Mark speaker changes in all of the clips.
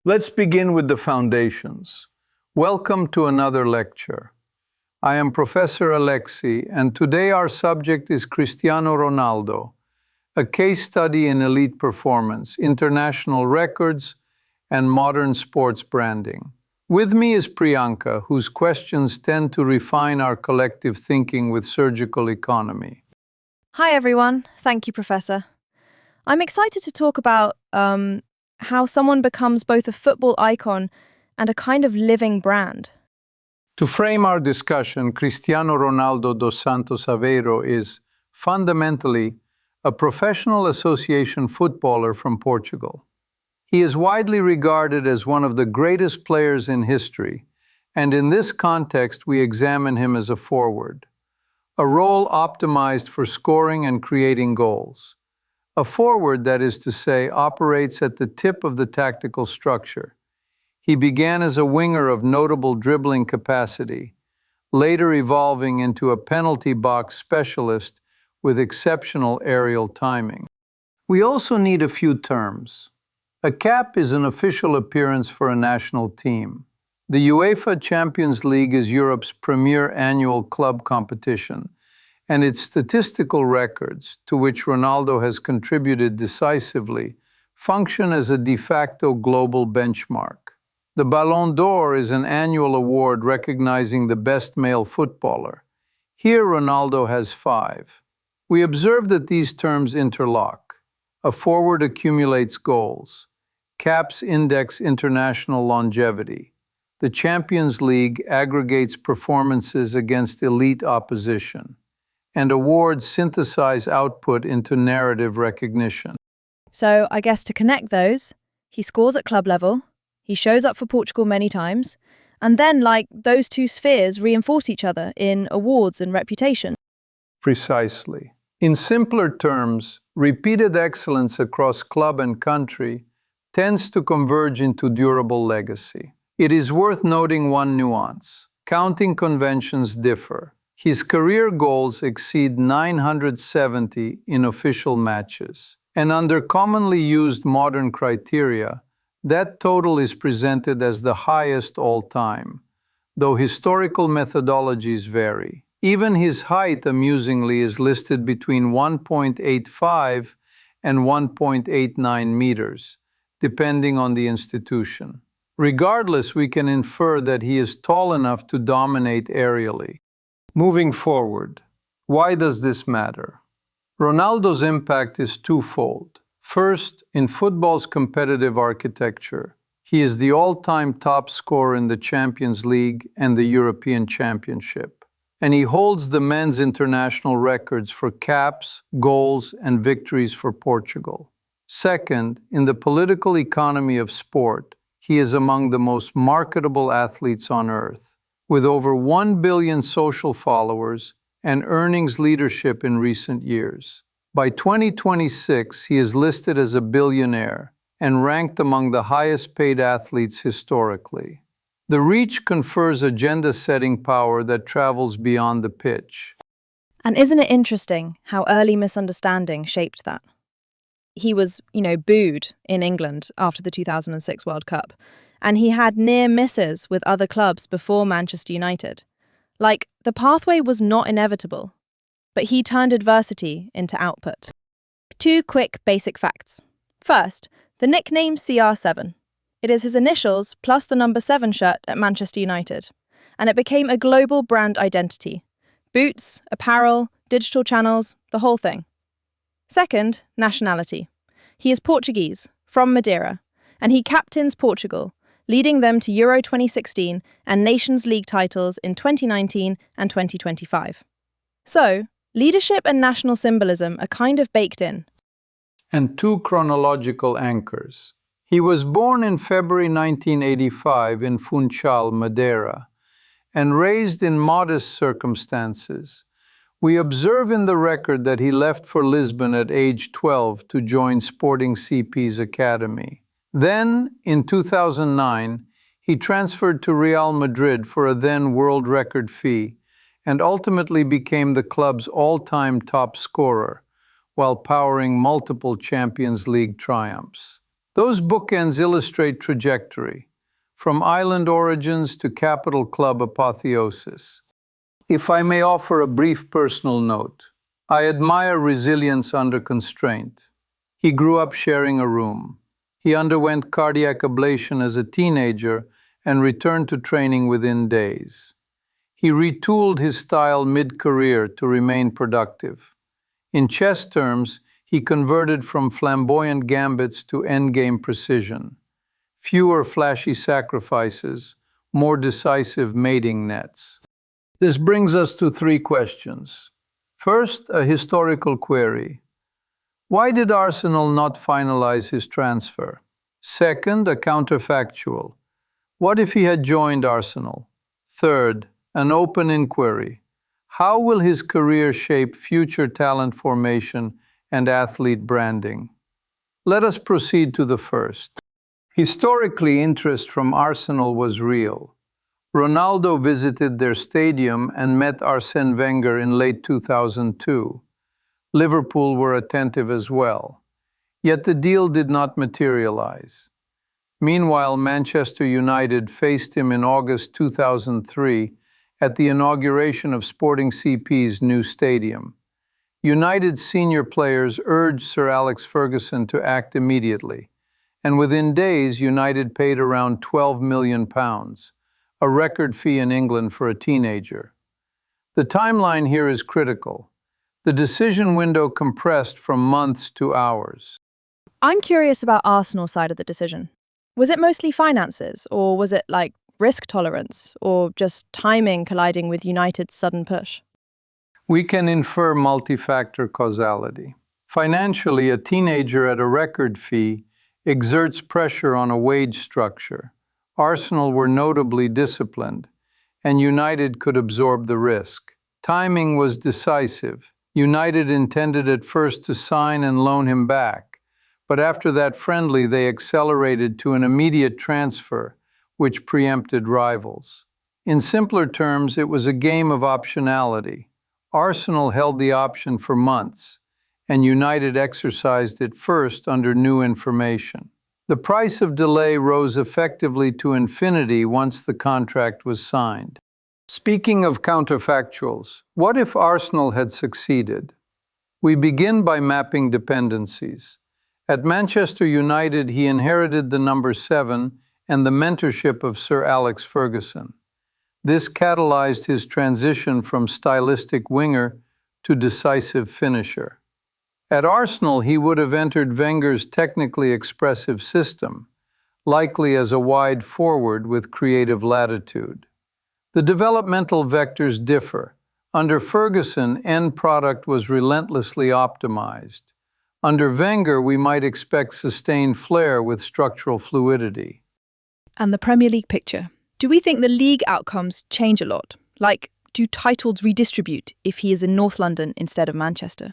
Speaker 1: Let's begin with the foundations. Welcome to another lecture. I am Professor Alexei, and today our subject is Cristiano Ronaldo, a case study in elite performance, international records, and modern sports branding. With me is Priyanka, whose questions tend to refine our collective thinking with surgical economy.
Speaker 2: Hi everyone, thank you, Professor. I'm excited to talk about how someone becomes both a football icon and a kind of living brand.
Speaker 1: To frame our discussion, Cristiano Ronaldo dos Santos Aveiro is fundamentally a professional association footballer from Portugal. He is widely regarded as one of the greatest players in history, and in this context we examine him as a forward, a role optimized for scoring and creating goals. A forward, that is to say, operates at the tip of the tactical structure. He began as a winger of notable dribbling capacity, later evolving into a penalty box specialist with exceptional aerial timing. We also need a few terms. A cap is an official appearance for a national team. The UEFA Champions League is Europe's premier annual club competition, and its statistical records, to which Ronaldo has contributed decisively, function as a de facto global benchmark. The Ballon d'Or is an annual award recognizing the best male footballer. Here Ronaldo has 5. We observe that these terms interlock. A forward accumulates goals. Caps index international longevity. The Champions League aggregates performances against elite opposition, and awards synthesize output into narrative recognition.
Speaker 2: So I guess to connect those, he scores at club level, he shows up for Portugal many times, and then those two spheres reinforce each other in awards and reputation.
Speaker 1: Precisely. In simpler terms, repeated excellence across club and country tends to converge into durable legacy. It is worth noting one nuance. Counting conventions differ. His career goals exceed 970 in official matches, and under commonly used modern criteria, that total is presented as the highest all time, though historical methodologies vary. Even his height, amusingly, is listed between 1.85 and 1.89 meters, depending on the institution. Regardless, we can infer that he is tall enough to dominate aerially. Moving forward, why does this matter? Ronaldo's impact is twofold. First, in football's competitive architecture, he is the all-time top scorer in the Champions League and the European Championship, and he holds the men's international records for caps, goals, and victories for Portugal. Second, in the political economy of sport, he is among the most marketable athletes on earth, with over 1 billion social followers and earnings leadership in recent years. By 2026, he is listed as a billionaire and ranked among the highest-paid athletes historically. The reach confers agenda-setting power that travels beyond the pitch.
Speaker 2: And isn't it interesting how early misunderstanding shaped that? He was, booed in England after the 2006 World Cup, and he had near misses with other clubs before Manchester United. The pathway was not inevitable, but he turned adversity into output. 2 quick basic facts. First, the nickname CR7. It is his initials plus the number 7 shirt at Manchester United, and it became a global brand identity. Boots, apparel, digital channels, the whole thing. Second, nationality. He is Portuguese, from Madeira, and he captains Portugal, leading them to Euro 2016 and Nations League titles in 2019 and 2025. So, leadership and national symbolism are kind of baked in.
Speaker 1: And 2 chronological anchors. He was born in February 1985 in Funchal, Madeira, and raised in modest circumstances. We observe in the record that he left for Lisbon at age 12 to join Sporting CP's academy. Then, in 2009, he transferred to Real Madrid for a then world record fee, and ultimately became the club's all-time top scorer, while powering multiple Champions League triumphs. Those bookends illustrate trajectory, from island origins to capital club apotheosis. If I may offer a brief personal note, I admire resilience under constraint. He grew up sharing a room. He underwent cardiac ablation as a teenager and returned to training within days. He retooled his style mid-career to remain productive. In chess terms, he converted from flamboyant gambits to endgame precision. Fewer flashy sacrifices, more decisive mating nets. This brings us to three questions. First, a historical query. Why did Arsenal not finalize his transfer? Second, a counterfactual. What if he had joined Arsenal? Third, an open inquiry. How will his career shape future talent formation and athlete branding? Let us proceed to the first. Historically, interest from Arsenal was real. Ronaldo visited their stadium and met Arsene Wenger in late 2002. Liverpool were attentive as well. Yet the deal did not materialize. Meanwhile, Manchester United faced him in August 2003 at the inauguration of Sporting CP's new stadium. United's senior players urged Sir Alex Ferguson to act immediately, and within days United paid around £12 million, a record fee in England for a teenager. The timeline here is critical. The decision window compressed from months to hours.
Speaker 2: I'm curious about Arsenal's side of the decision. Was it mostly finances, or was it like risk tolerance, or just timing colliding with United's sudden push?
Speaker 1: We can infer multi-factor causality. Financially, a teenager at a record fee exerts pressure on a wage structure. Arsenal were notably disciplined, and United could absorb the risk. Timing was decisive. United intended at first to sign and loan him back, but after that friendly they accelerated to an immediate transfer, which preempted rivals. In simpler terms, it was a game of optionality. Arsenal held the option for months, and United exercised it first under new information. The price of delay rose effectively to infinity once the contract was signed. Speaking of counterfactuals, what if Arsenal had succeeded? We begin by mapping dependencies. At Manchester United, he inherited the number 7 and the mentorship of Sir Alex Ferguson. This catalyzed his transition from stylistic winger to decisive finisher. At Arsenal, he would have entered Wenger's technically expressive system, likely as a wide forward with creative latitude. The developmental vectors differ. Under Ferguson, end product was relentlessly optimized. Under Wenger, we might expect sustained flair with structural fluidity.
Speaker 2: And the Premier League picture. Do we think the league outcomes change a lot? Like, do titles redistribute if he is in North London instead of Manchester?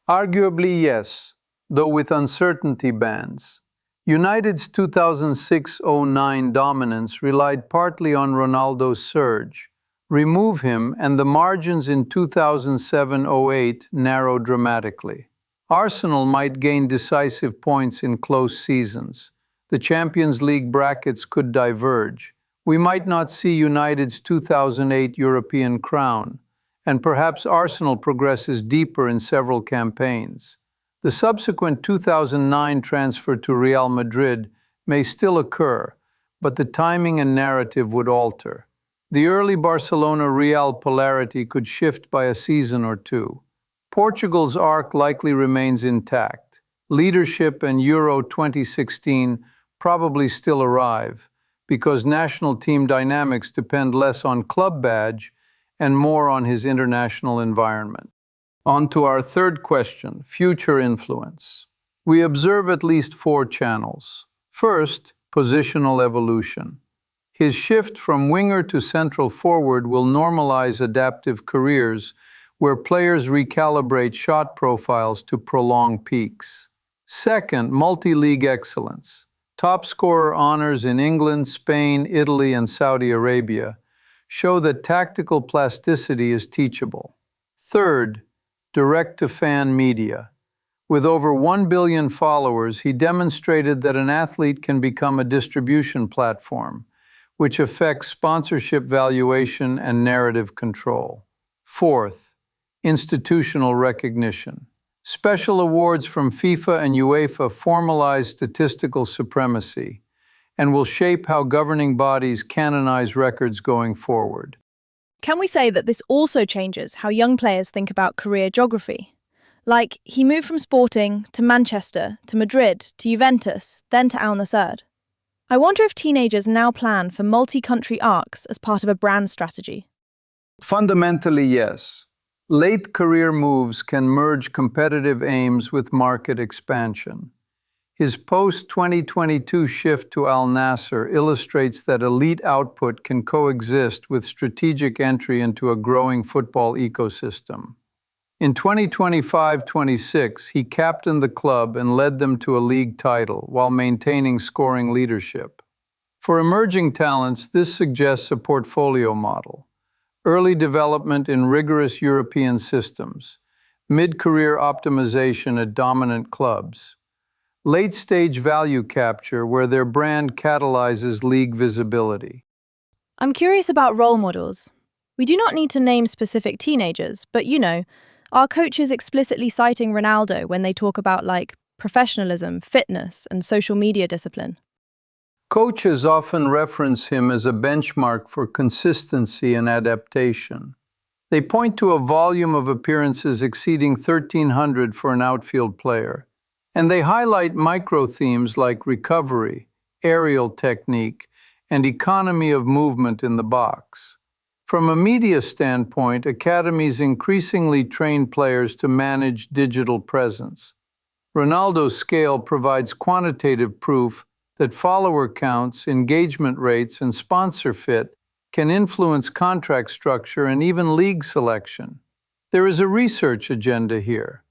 Speaker 1: Arguably, yes, though with uncertainty bands. United's 2006-09 dominance relied partly on Ronaldo's surge. Remove him, and the margins in 2007-08 narrowed dramatically. Arsenal might gain decisive points in close seasons. The Champions League brackets could diverge. We might not see United's 2008 European crown, and perhaps Arsenal progresses deeper in several campaigns. The subsequent 2009 transfer to Real Madrid may still occur, but the timing and narrative would alter. The early Barcelona-Real polarity could shift by a season or two. Portugal's arc likely remains intact. Leadership and Euro 2016 probably still arrive, because national team dynamics depend less on club badge and more on his international environment. On to our third question, future influence. We observe at least 4 channels. First, positional evolution. His shift from winger to central forward will normalize adaptive careers where players recalibrate shot profiles to prolong peaks. Second, multi-league excellence. Top scorer honors in England, Spain, Italy, and Saudi Arabia show that tactical plasticity is teachable. Third, direct-to-fan media. With over 1 billion followers, he demonstrated that an athlete can become a distribution platform, which affects sponsorship valuation and narrative control. Fourth, institutional recognition. Special awards from FIFA and UEFA formalize statistical supremacy and will shape how governing bodies canonize records going forward.
Speaker 2: Can we say that this also changes how young players think about career geography? Like, he moved from Sporting to Manchester to Madrid to Juventus, then to Al Nassr. I wonder if teenagers now plan for multi-country arcs as part of a brand strategy.
Speaker 1: Fundamentally, yes. Late career moves can merge competitive aims with market expansion. His post-2022 shift to Al Nassr illustrates that elite output can coexist with strategic entry into a growing football ecosystem. In 2025-26, he captained the club and led them to a league title while maintaining scoring leadership. For emerging talents, this suggests a portfolio model: early development in rigorous European systems, mid-career optimization at dominant clubs, late-stage value capture where their brand catalyzes league visibility.
Speaker 2: I'm curious about role models. We do not need to name specific teenagers, but are coaches explicitly citing Ronaldo when they talk about professionalism, fitness, and social media discipline?
Speaker 1: Coaches often reference him as a benchmark for consistency and adaptation. They point to a volume of appearances exceeding 1,300 for an outfield player, and they highlight micro-themes like recovery, aerial technique, and economy of movement in the box. From a media standpoint, academies increasingly train players to manage digital presence. Ronaldo's scale provides quantitative proof that follower counts, engagement rates, and sponsor fit can influence contract structure and even league selection. There is a research agenda here,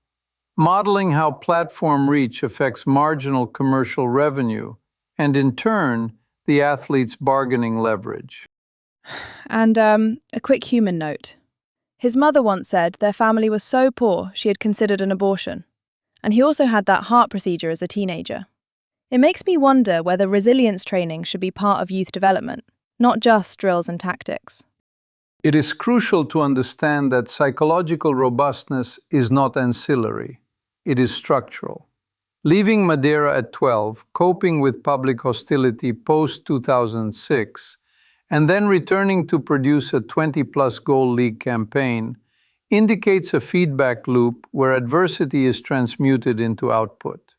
Speaker 1: modeling how platform reach affects marginal commercial revenue and, in turn, the athlete's bargaining leverage.
Speaker 2: And a quick human note. His mother once said their family was so poor she had considered an abortion. And he also had that heart procedure as a teenager. It makes me wonder whether resilience training should be part of youth development, not just drills and tactics.
Speaker 1: It is crucial to understand that psychological robustness is not ancillary, it is structural. Leaving Madeira at 12, coping with public hostility post-2006, and then returning to produce a 20-plus goal league campaign indicates a feedback loop where adversity is transmuted into output.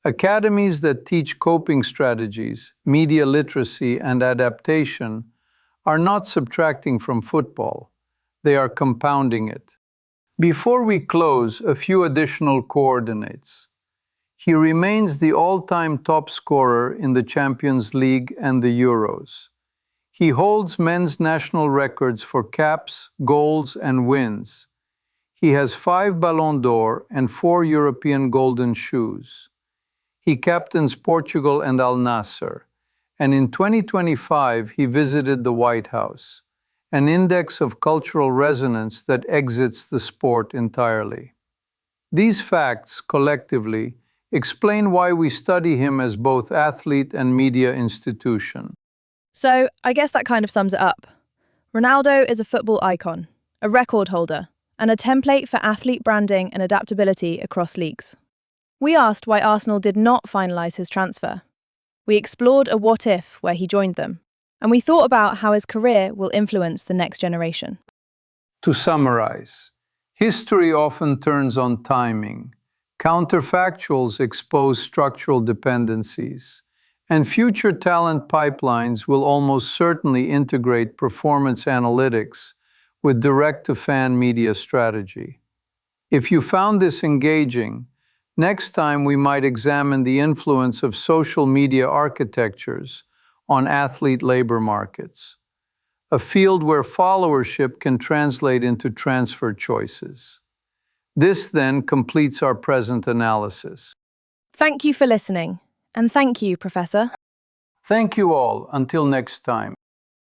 Speaker 1: Academies that teach coping strategies, media literacy, and adaptation are not subtracting from football, they are compounding it. Before we close, a few additional coordinates. He remains the all-time top scorer in the Champions League and the Euros. He holds men's national records for caps, goals, and wins. He has 5 Ballon d'Or and 4 European Golden Shoes. He captains Portugal and Al Nassr, and in 2025 he visited the White House, an index of cultural resonance that exits the sport entirely. These facts, collectively, explain why we study him as both athlete and media institution.
Speaker 2: So, I guess that kind of sums it up. Ronaldo is a football icon, a record holder, and a template for athlete branding and adaptability across leagues. We asked why Arsenal did not finalise his transfer. We explored a what-if where he joined them, and we thought about how his career will influence the next generation.
Speaker 1: To summarize, history often turns on timing, counterfactuals expose structural dependencies, and future talent pipelines will almost certainly integrate performance analytics with direct-to-fan media strategy. If you found this engaging, next time we might examine the influence of social media architectures on athlete labor markets, a field where followership can translate into transfer choices. This then completes our present analysis.
Speaker 2: Thank you for listening, and thank you, Professor.
Speaker 1: Thank you all. Until next time.